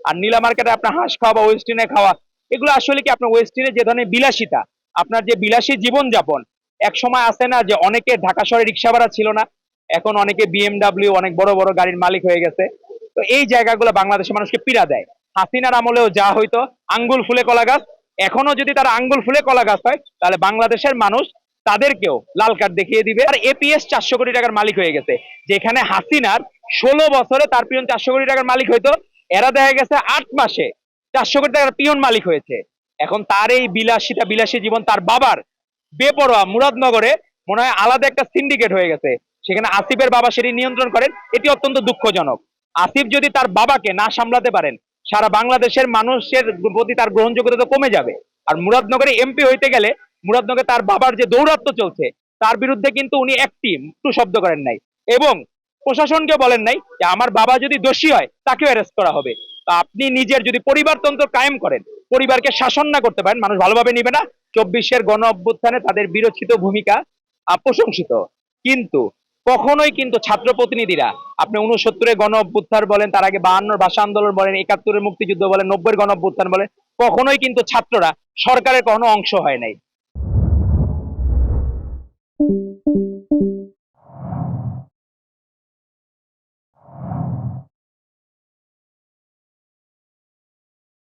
আর নীলা মার্কেটে আপনার হাঁস খাওয়া বা ওয়েস্টিনে খাওয়া, এগুলো আসলে কি আপনার ওয়েস্টিনে যে ধরনের বিলাসিতা, আপনার যে বিলাসী জীবনযাপন, এক সময় আছে না যে অনেকে ঢাকা শহরে রিক্সা ভাড়া ছিল না, এখন অনেকে বিএমডাব্লিউ অনেক বড় বড় গাড়ির মালিক হয়ে গেছে। তো এই জায়গাগুলো বাংলাদেশের মানুষকে পীড়া দেয়। হাসিনার আমলেও যা হইতো আঙ্গুল ফুলে কলা গাছ, এখনো যদি তারা আঙ্গুল ফুলে কলা গাছ হয়, তাহলে বাংলাদেশের মানুষ তাদেরকেও লাল কার্ড দেখিয়ে দিবে। আর এপিএস 400 কোটি টাকার মালিক হয়ে গেছে, যেখানে হাসিনার 16 বছরে তার পিয়ন 400 কোটি টাকার মালিক হইতো, এরা দেখা গেছে 8 মাসে 400 কোটি টাকার পিয়ন মালিক হয়েছে। এখন তার এই বিলাসিতা বিলাসী জীবন তার বাবার বেপরোয়া মুরাদনগরে মনে হয় আলাদা একটা সিন্ডিকেট হয়ে গেছে, সেখানে আসিফের বাবা সেটি নিয়ন্ত্রণ করেন। এটি অত্যন্ত দুঃখজনক। আসিফ যদি তার বাবাকে না সামলাতে পারেন, সারা বাংলাদেশের মানুষের প্রতি তার গ্রহণযোগ্যতা তো কমে যাবে। আর মুরাদনগরে এমপি হইতে গেলে মুরাদনগরে তার বাবার যে দৌরাত্ম্য চলছে, তার বিরুদ্ধে কিন্তু উনি একটি টু শব্দ করেন নাই, এবং প্রশাসনকে বলেন নাই যে আমার বাবা যদি দোষী হয় তাকেও অ্যারেস্ট করা হবে। তা আপনি নিজের যদি পরিবারতন্ত্র কায়েম করেন, পরিবারকে শাসন না করতে পারেন, মানুষ ভালোভাবে নিবে না। 24-এর গণ অভ্যুত্থানে তাদের বিরোচিত ভূমিকা প্রশংসিত, কিন্তু কখনোই কিন্তু ছাত্র প্রতিনিধিরা, আপনি 69-এর গণ অভ্যুত্থান বলেন, তার আগে 52-এর ভাষা আন্দোলন বলেন, 71-এর মুক্তিযুদ্ধ বলেন, 90-এর গণ অভ্যুত্থান বলেন, কখনোই কিন্তু ছাত্ররা সরকারের কোনো অংশ হয় নাই।